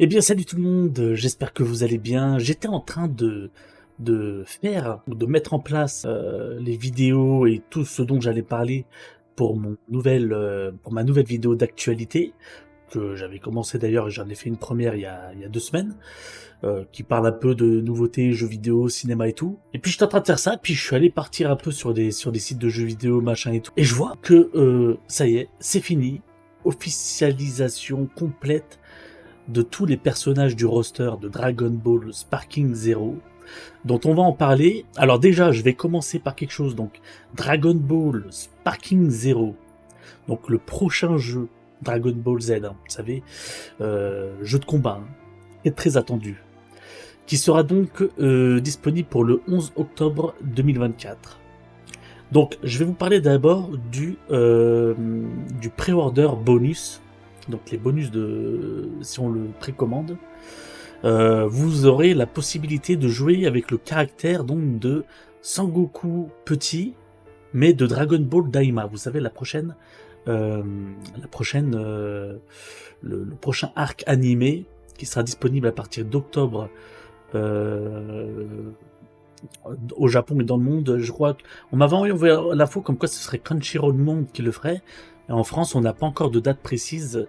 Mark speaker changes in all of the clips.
Speaker 1: Eh bien, salut tout le monde, j'espère que vous allez bien. J'étais en train de mettre en place les vidéos et tout ce dont j'allais parler pour pour ma nouvelle vidéo d'actualité, que j'avais commencé d'ailleurs et j'en ai fait une première il y a 2 semaines, qui parle un peu de nouveautés, jeux vidéo, cinéma et tout. Et puis j'étais en train de faire ça, puis je suis allé partir un peu sur des sites de jeux vidéo, machin et tout. Et je vois que ça y est, c'est fini. Officialisation complète de tous les personnages du roster de Dragon Ball Sparking Zero, dont on va en parler. Alors déjà, je vais commencer par quelque chose, donc Dragon Ball Sparking Zero, donc le prochain jeu Dragon Ball Z, hein, vous savez, jeu de combat, hein, est très attendu, qui sera donc disponible pour le 11 octobre 2024. Donc je vais vous parler d'abord du pré-order bonus. Donc les bonus si on le précommande, vous aurez la possibilité de jouer avec le caractère donc de Sangoku petit, mais de Dragon Ball Daima. Vous savez le prochain arc animé qui sera disponible à partir d'octobre au Japon et dans le monde. Je crois qu'on m'avait envoyé l'info comme quoi ce serait Crunchyroll Monde qui le ferait. Et en France, on n'a pas encore de date précise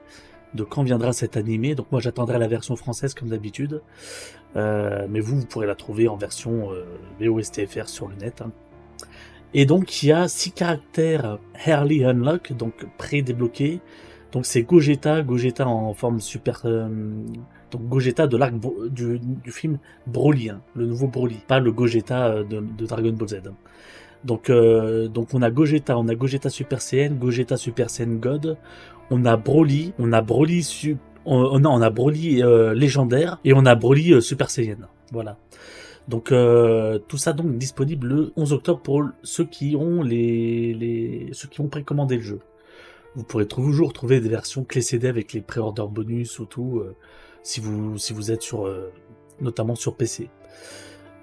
Speaker 1: de quand viendra cet animé, donc moi j'attendrai la version française comme d'habitude, mais vous pourrez la trouver en version VOSTFR sur le net, hein. Et donc il y a 6 caractères Early Unlock, donc pré-débloqués, donc c'est Gogeta en forme super, donc Gogeta de l'arc du film Broly, hein, le nouveau Broly, pas le Gogeta de Dragon Ball Z, hein. Donc on a Gogeta Super Saiyan, Gogeta Super Saiyan God, on a Broly légendaire et on a Broly Super Saiyan. Voilà. Donc tout ça donc disponible le 11 octobre pour ceux qui ont ceux qui ont précommandé le jeu. Vous pourrez toujours trouver des versions clé CD avec les pré-order bonus ou tout, si vous êtes notamment sur PC.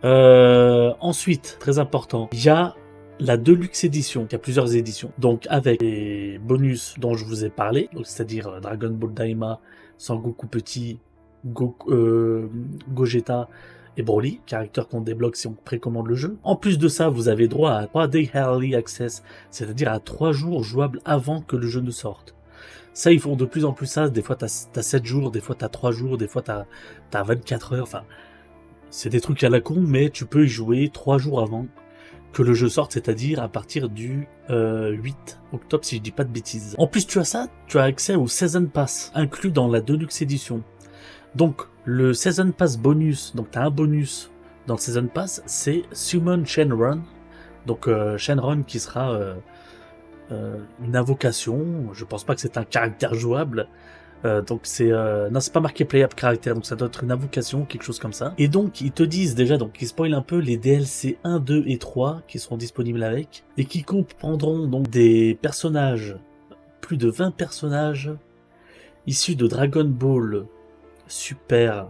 Speaker 1: Ensuite, très important, il y a la Deluxe Edition, il y a plusieurs éditions, donc avec les bonus dont je vous ai parlé, c'est-à-dire Dragon Ball Daima, Sangoku Petit, Gogeta et Broly, caractères qu'on débloque si on précommande le jeu. En plus de ça, vous avez droit à 3 Day Early Access, c'est-à-dire à 3 jours jouables avant que le jeu ne sorte. Ça, ils font de plus en plus ça, des fois t'as 7 jours, des fois t'as 3 jours, des fois t'as 24 heures, enfin... C'est des trucs à la con, mais tu peux y jouer 3 jours avant que le jeu sorte, c'est-à-dire à partir du 8 octobre, si je dis pas de bêtises. En plus, tu as accès au Season Pass, inclus dans la Deluxe Edition. Donc, le Season Pass bonus, donc tu as un bonus dans le Season Pass, c'est Summon Shenron. Donc, Shenron qui sera une invocation, je pense pas que c'est un caractère jouable. Donc non, c'est pas marqué playable caractère, donc ça doit être une invocation, quelque chose comme ça. Et donc ils te disent déjà, donc ils spoilent un peu les DLC 1, 2 et 3 qui seront disponibles avec, et qui comprendront donc des personnages, plus de 20 personnages issus de Dragon Ball Super,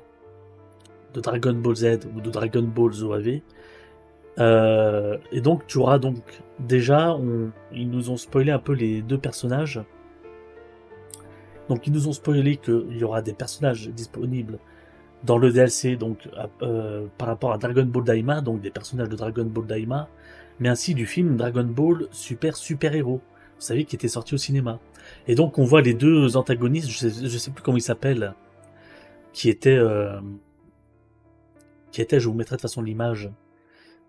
Speaker 1: de Dragon Ball Z ou de Dragon Ball ZOAV. Et donc tu auras donc déjà, ils nous ont spoilé un peu les 2 personnages. Donc ils nous ont spoilé qu'il y aura des personnages disponibles dans le DLC, donc par rapport à Dragon Ball Daima, donc des personnages de Dragon Ball Daima, mais ainsi du film Dragon Ball Super Héros, vous savez, qui était sorti au cinéma. Et donc on voit les 2 antagonistes, je sais plus comment ils s'appellent, qui étaient, je vous mettrai de toute façon l'image,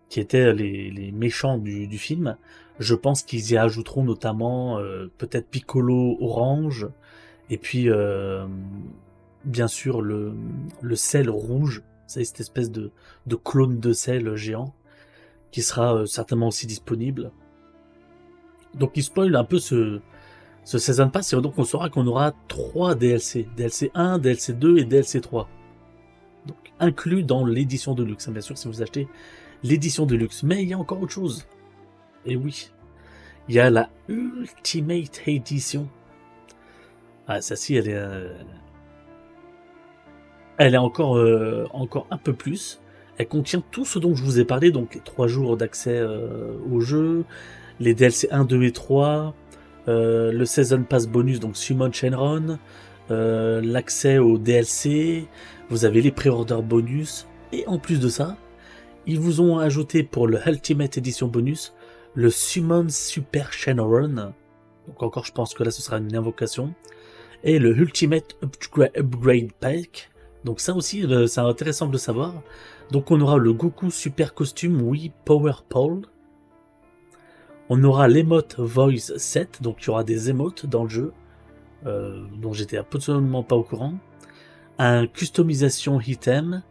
Speaker 1: qui étaient les méchants du film. Je pense qu'ils y ajouteront notamment peut-être Piccolo Orange, et puis bien sûr le sel rouge, c'est cette espèce de clone de sel géant qui sera certainement aussi disponible. Donc il spoil un peu ce Season Pass, et donc on saura qu'on aura 3 DLC, DLC 1, DLC 2 et DLC 3, donc inclus dans l'édition de luxe, bien sûr, si vous achetez l'édition de luxe. Mais il y a encore autre chose, et oui, Il y a la Ultimate Edition. Ah, celle-ci, elle est encore un peu plus. Elle contient tout ce dont je vous ai parlé, donc les 3 jours d'accès au jeu, les DLC 1, 2 et 3, le Season Pass bonus, donc Summon Shenron, l'accès au DLC, vous avez les pré-orders bonus, et en plus de ça, ils vous ont ajouté pour le Ultimate Edition bonus, le Summon Super Shenron, donc encore je pense que là ce sera une invocation, et le Ultimate Upgrade Pack, donc ça aussi c'est intéressant de le savoir. Donc on aura le Goku Super Costume Wii Power Pole. On aura l'emote Voice 7, donc il y aura des émotes dans le jeu, dont j'étais absolument pas au courant. Un customisation item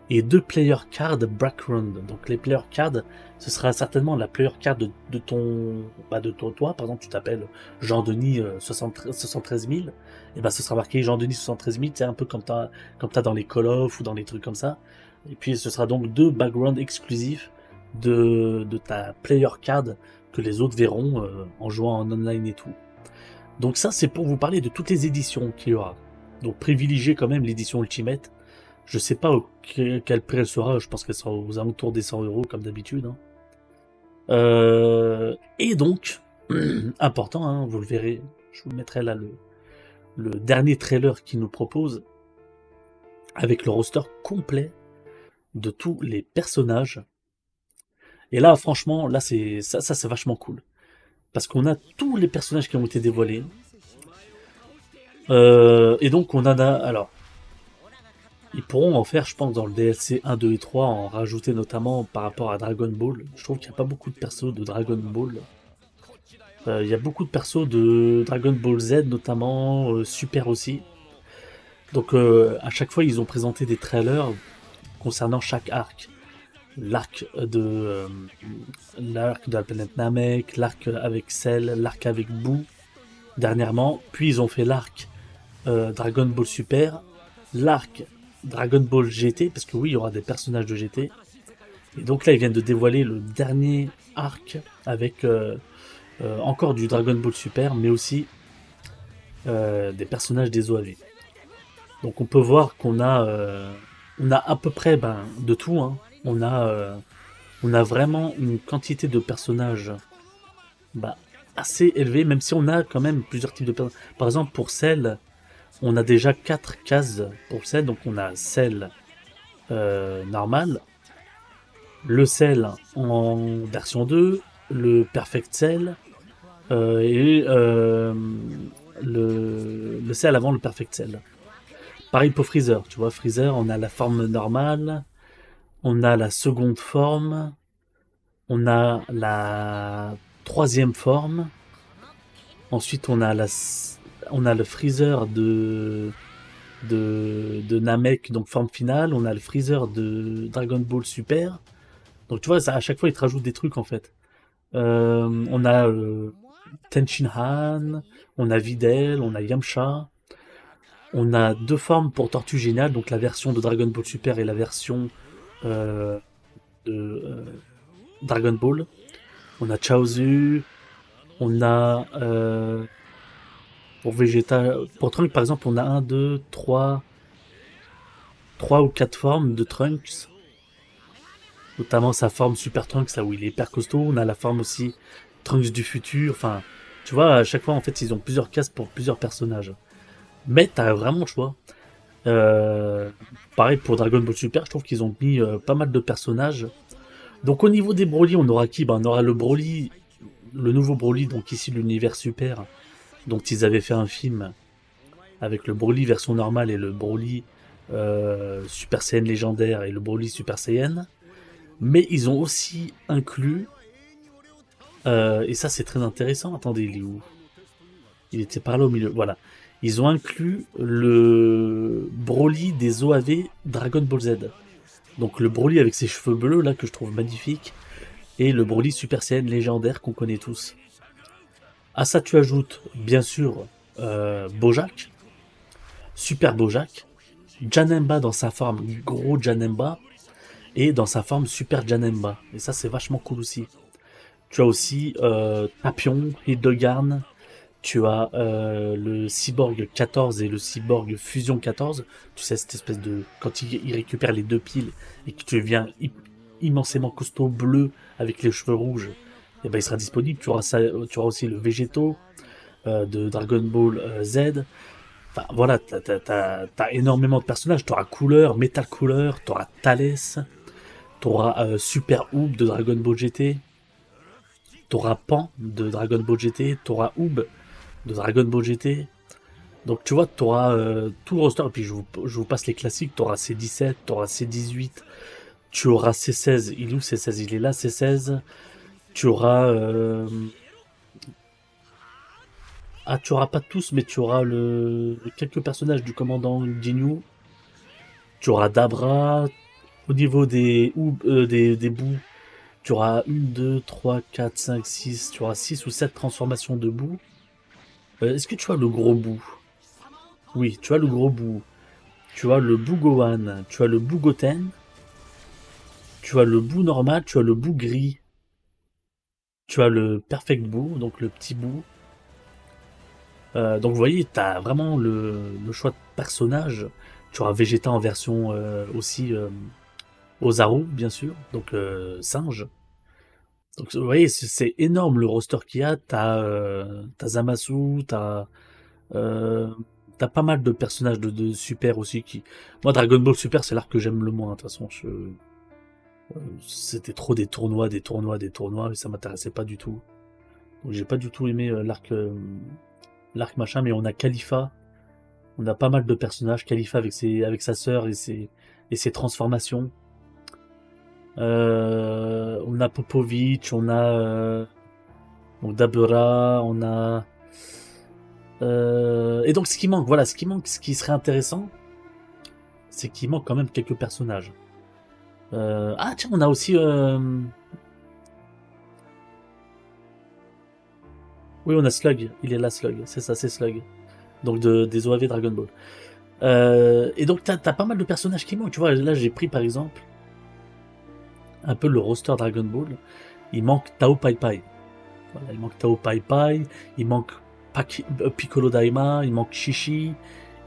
Speaker 1: et 2 player cards background. Donc les player cards, ce sera certainement la player card de ton toi. Par exemple, tu t'appelles Jean-Denis 73 000, et ben ce sera marqué Jean-Denis 73 000. C'est un peu comme t'as dans les Call of ou dans les trucs comme ça. Et puis ce sera donc 2 backgrounds exclusifs de ta player card que les autres verront en jouant en online et tout. Donc ça, c'est pour vous parler de toutes les éditions qu'il y aura. Donc privilégiez quand même l'édition Ultimate. Je sais pas quel prix elle sera, je pense qu'elle sera aux alentours des 100 € comme d'habitude. Hein. Et donc, important, hein, vous le verrez, je vous mettrai là le dernier trailer qu'il nous propose, avec le roster complet de tous les personnages. Et là, franchement, là c'est vachement cool. Parce qu'on a tous les personnages qui ont été dévoilés. Et donc on en a... Alors, ils pourront en faire, je pense, dans le DLC 1, 2 et 3, en rajouter notamment par rapport à Dragon Ball. Je trouve qu'il n'y a pas beaucoup de persos de Dragon Ball. Il y a beaucoup de persos de Dragon Ball Z, notamment Super aussi. Donc à chaque fois, ils ont présenté des trailers concernant chaque arc. L'arc de la planète Namek, l'arc avec Cell, l'arc avec Boo, dernièrement. Puis ils ont fait l'arc Dragon Ball Super, l'arc Dragon Ball GT, parce que oui, il y aura des personnages de GT. Et donc là, ils viennent de dévoiler le dernier arc avec encore du Dragon Ball Super, mais aussi des personnages des OAV. Donc on peut voir qu'on a à peu près de tout. Hein. On a vraiment une quantité de personnages assez élevée, même si on a quand même plusieurs types de personnages. Par exemple, pour Cell, on a déjà 4 cases pour Cell. Donc on a Cell normal, le Cell en version 2, le Perfect Cell, et le Cell avant le Perfect Cell. Pareil pour Freezer, tu vois, Freezer, on a la forme normale, on a la seconde forme, on a la troisième forme, ensuite on a le Freezer de Namek, donc forme finale, on a le Freezer de Dragon Ball Super, donc tu vois, ça, à chaque fois ils te rajoutent des trucs en fait. On a Tenshin Han, on a Videl, on a Yamcha, on a 2 formes pour Tortue Géniale, donc la version de Dragon Ball Super et la version de Dragon Ball. On a Chaozu, on a pour Vegeta, pour Trunks par exemple, on a 1, 2, 3 ou 4 formes de Trunks. Notamment sa forme Super Trunks, là où il est hyper costaud. On a la forme aussi Trunks du futur. Enfin, tu vois, à chaque fois, en fait, ils ont plusieurs cases pour plusieurs personnages. Mais t'as vraiment le choix. Pareil pour Dragon Ball Super, je trouve qu'ils ont mis pas mal de personnages. Donc au niveau des Broly, on aura qui? On aura le Broly, le nouveau Broly, donc ici l'univers Super, dont ils avaient fait un film avec le Broly version normale et le Broly Super Saiyan légendaire et le Broly Super Saiyan. Mais ils ont aussi inclus, et ça c'est très intéressant, attendez, il est où? Il était par là au milieu, voilà. Ils ont inclus le Broly des OAV Dragon Ball Z. Donc le Broly avec ses cheveux bleus là que je trouve magnifique, et le Broly Super Saiyan légendaire qu'on connaît tous. À ça tu ajoutes bien sûr Bojack, Super Bojack, Janemba dans sa forme gros Janemba, et dans sa forme Super Janemba. Et ça c'est vachement cool aussi. Tu as aussi Tapion, Hildegarn. Tu as le Cyborg 14 et le Cyborg Fusion 14. Tu sais, cette espèce de... Quand il récupère les deux piles et que tu deviens immensément costaud bleu avec les cheveux rouges, et ben, il sera disponible. Tu auras aussi le Végéto de Dragon Ball Z. Enfin, voilà, t'as énormément de personnages. Tu auras Couleur, Metal Couleur, tu auras Thalès, tu auras Super Oob de Dragon Ball GT, tu auras Pan de Dragon Ball GT, tu auras Oob de Dragon Ball GT. Donc tu vois, tu auras tout le roster, et puis je vous passe les classiques, tu auras C17, tu auras C18, tu auras C16, il est où C16? Il est là, C16. Tu auras... Ah, tu auras pas tous, mais tu auras quelques personnages du commandant Ginyu. Tu auras Dabra. Au niveau des bouts, tu auras 1, 2, 3, 4, 5, 6. Tu auras 6 ou 7 transformations de bout. Est-ce que tu as le gros bout? Oui, tu as le gros bout. Tu as le bout Gohan. Tu as le bout Goten. Tu as le bout normal. Tu as le bout gris. Tu as le perfect bout, donc le petit bout. Donc vous voyez, tu as vraiment le choix de personnage. Tu auras Vegeta en version aussi Ozaru, bien sûr, donc singe. Donc vous voyez, c'est énorme le roster qu'il y a. T'as Zamasu, euh, t'as pas mal de personnages de Super aussi qui. Moi, Dragon Ball Super, c'est l'arc que j'aime le moins. De toute façon, c'était trop des tournois, des tournois, des tournois, et ça m'intéressait pas du tout. Donc j'ai pas du tout aimé l'arc machin, mais on a Khalifa. On a pas mal de personnages. Khalifa avec sa sœur et ses transformations. On a Popovic, on a donc Dabura, on a et donc ce qui manque, voilà, ce qui serait intéressant, c'est qu'il manque quand même quelques personnages. Ah tiens, on a aussi oui, on a Slug, il est là Slug, c'est ça, c'est Slug. Donc des OAV Dragon Ball. Et donc t'as pas mal de personnages qui manquent, tu vois. Là j'ai pris par exemple un peu le roster Dragon Ball. Il manque Tao Pai Pai. Voilà, il manque Tao Pai Pai, il manque Piccolo Daima, il manque Shishi,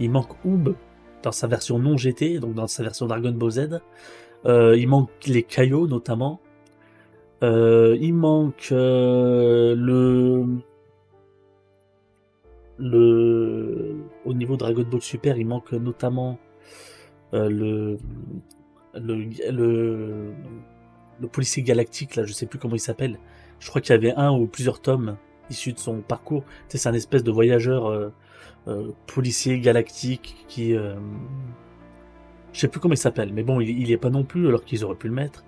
Speaker 1: il manque Oob dans sa version non GT, donc dans sa version Dragon Ball Z. Il manque les Kaio notamment. Il manque au niveau Dragon Ball Super, il manque notamment euh, le, le, le, le policier galactique, là, je sais plus comment il s'appelle. Je crois qu'il y avait un ou plusieurs tomes issus de son parcours. Tu sais, c'est un espèce de voyageur policier galactique qui... je sais plus comment il s'appelle, mais bon, il est pas non plus, alors qu'ils auraient pu le mettre.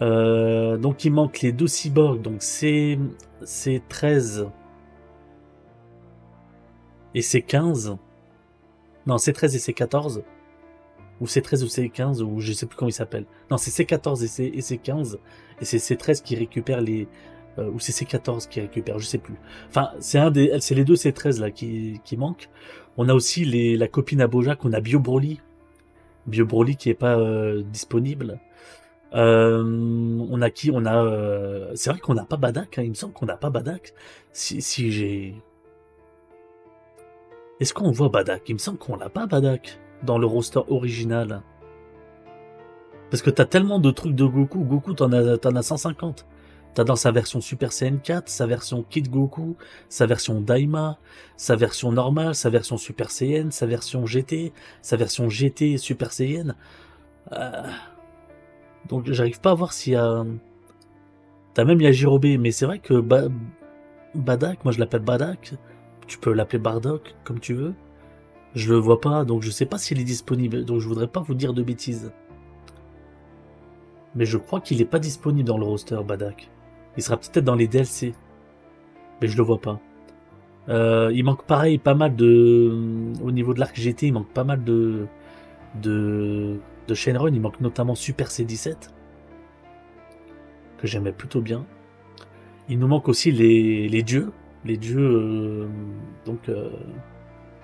Speaker 1: Donc il manque les deux cyborgs, donc c'est 13 et c'est 15. Non, c'est 13 et c'est 14. Ou c'est 13 ou c'est 15, ou je sais plus comment il s'appelle. Non, c'est C14 et c'est 15. Et c'est C13 qui récupère les... ou c'est C14 qui récupère, je sais plus. Enfin, c'est les deux C13 là qui manquent. On a aussi la copine à Bojack, on a Bio Broly. Bio Broly qui est pas disponible. On a qui? On a... c'est vrai qu'on n'a pas Badak, hein, il me semble qu'on n'a pas Badak. Si j'ai... Est-ce qu'on voit Badak? Il me semble qu'on l'a pas Badak dans le roster original. Parce que t'as tellement de trucs de Goku. Goku, t'en as 150. T'as dans sa version Super Saiyan 4, sa version Kid Goku, sa version Daima, sa version normale, sa version Super Saiyan, sa version GT, sa version GT Super Saiyan. Euh, Donc j'arrive pas à voir s'il y a... T'as même Yajirobe, mais c'est vrai que Badak, moi je l'appelle Badak. Tu peux l'appeler Bardock, comme tu veux. Je le vois pas, donc je sais pas s'il est disponible. Donc je voudrais pas vous dire de bêtises. Mais je crois qu'il est pas disponible dans le roster, Badak. Il sera peut-être dans les DLC. Mais je le vois pas. Il manque pareil pas mal de... Au niveau de l'arc GT, il manque pas mal de Shenron. Il manque notamment Super C17. Que j'aimais plutôt bien. Il nous manque aussi les dieux. Les dieux... donc...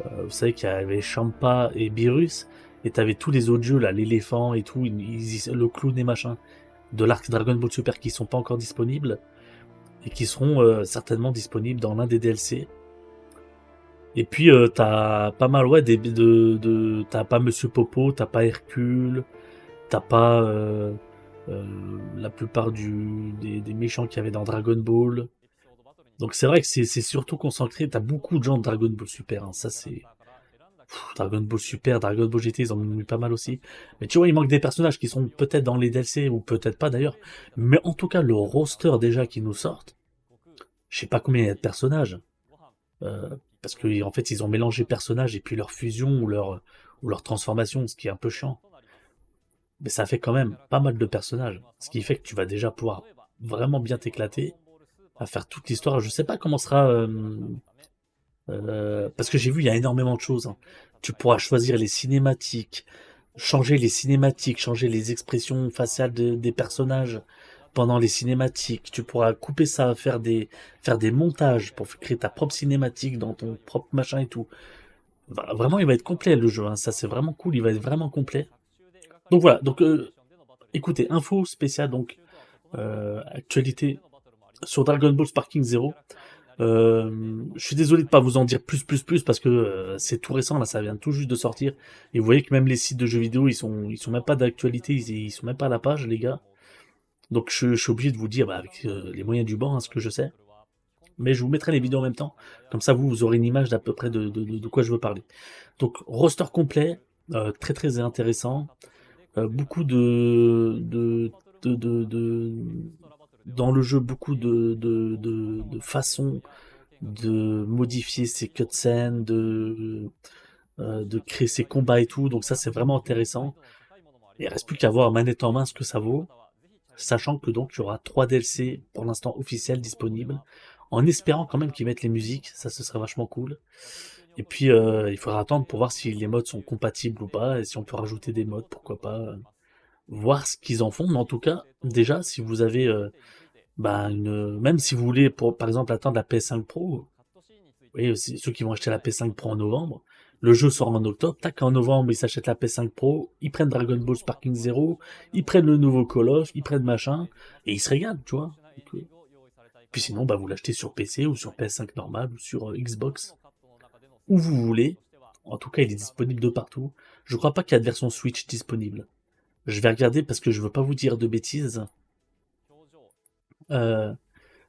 Speaker 1: vous savez qu'il y avait Champa et Beerus. Et t'avais tous les autres dieux, là, l'éléphant et tout, le clown et machin, de l'arc Dragon Ball Super qui sont pas encore disponibles. et qui seront certainement disponibles dans l'un des DLC. Et puis t'as pas mal ouais t'as pas Monsieur Popo, t'as pas Hercule, t'as pas la plupart des méchants qu'il y avait dans Dragon Ball. Donc c'est vrai que c'est surtout concentré, t'as beaucoup de gens de Dragon Ball Super, hein, ça c'est... Dragon Ball Super, Dragon Ball GT, ils en ont mis pas mal aussi. Mais tu vois, il manque des personnages qui sont peut-être dans les DLC, ou peut-être pas d'ailleurs. Mais en tout cas, le roster déjà qui nous sortent, je sais pas combien il y a de personnages. Parce que en fait, ils ont mélangé personnages et puis leur fusion ou leur transformation, ce qui est un peu chiant. Mais ça fait quand même pas mal de personnages. Ce qui fait que tu vas déjà pouvoir vraiment bien t'éclater à faire toute l'histoire. Je sais pas comment sera... parce que j'ai vu, il y a énormément de choses, hein. Tu pourras choisir les cinématiques, changer les expressions faciales des personnages pendant les cinématiques. Tu pourras couper ça, faire des montages pour créer ta propre cinématique dans ton propre machin et tout. Vraiment, il va être complet le jeu, hein. Ça, c'est vraiment cool. Il va être vraiment complet. Donc voilà. Donc, écoutez, info spéciale, donc, actualité sur Dragon Ball Sparking Zero. Je suis désolé de pas vous en dire plus parce que c'est tout récent là, ça vient tout juste de sortir. Et vous voyez que même les sites de jeux vidéo, ils sont même pas d'actualité, ils sont même pas à la page, les gars. Donc je suis obligé de vous dire bah, avec les moyens du bord, hein, ce que je sais. Mais je vous mettrai les vidéos en même temps, comme ça vous aurez une image d'à peu près de quoi je veux parler. Donc roster complet, très très intéressant, beaucoup de dans le jeu beaucoup de façons de modifier ses cutscenes, de créer ses combats et tout. Donc ça, c'est vraiment intéressant. Et il reste plus qu'à voir manette en main ce que ça vaut. Sachant que donc il y aura 3 DLC pour l'instant officiels disponibles. En espérant quand même qu'ils mettent les musiques, ça ce serait vachement cool. Et puis il faudra attendre pour voir si les modes sont compatibles ou pas, et si on peut rajouter des modes, pourquoi pas. Voir ce qu'ils en font. Mais en tout cas, déjà, si vous avez bah, même si vous voulez, par exemple, attendre la PS5 Pro, oui, ceux qui vont acheter la PS5 Pro en novembre, le jeu sort en octobre, tac, en novembre, ils s'achètent la PS5 Pro, ils prennent Dragon Ball Sparking Zero, ils prennent le nouveau Call of, ils prennent machin, et ils se régalent, tu vois. Donc, puis sinon, bah, vous l'achetez sur PC ou sur PS5 normal ou sur Xbox, où vous voulez. En tout cas, il est disponible de partout. Je crois pas qu'il y a de version Switch disponible. Je vais regarder parce que je veux pas vous dire de bêtises. Euh,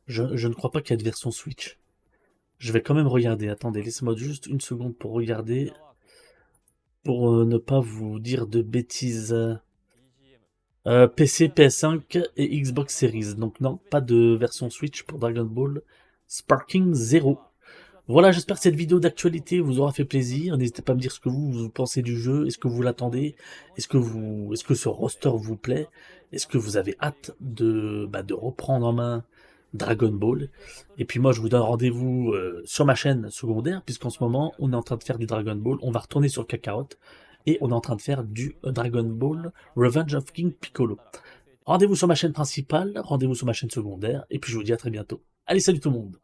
Speaker 1: je ne crois pas qu'il y a de version Switch. Je vais quand même regarder. Attendez, laissez-moi juste une seconde pour regarder. Pour ne pas vous dire de bêtises. PC, PS5 et Xbox Series. Donc non, pas de version Switch pour Dragon Ball Sparking Zero. Voilà, j'espère que cette vidéo d'actualité vous aura fait plaisir. N'hésitez pas à me dire ce que vous pensez du jeu. Est-ce que vous l'attendez? Est-ce que ce roster vous plaît? Est-ce que vous avez hâte de reprendre en main Dragon Ball? Et puis moi, je vous donne rendez-vous sur ma chaîne secondaire, puisqu'en ce moment, on est en train de faire du Dragon Ball. On va retourner sur Kakarot et on est en train de faire du Dragon Ball Revenge of King Piccolo. Rendez-vous sur ma chaîne principale, rendez-vous sur ma chaîne secondaire, et puis je vous dis à très bientôt. Allez, salut tout le monde!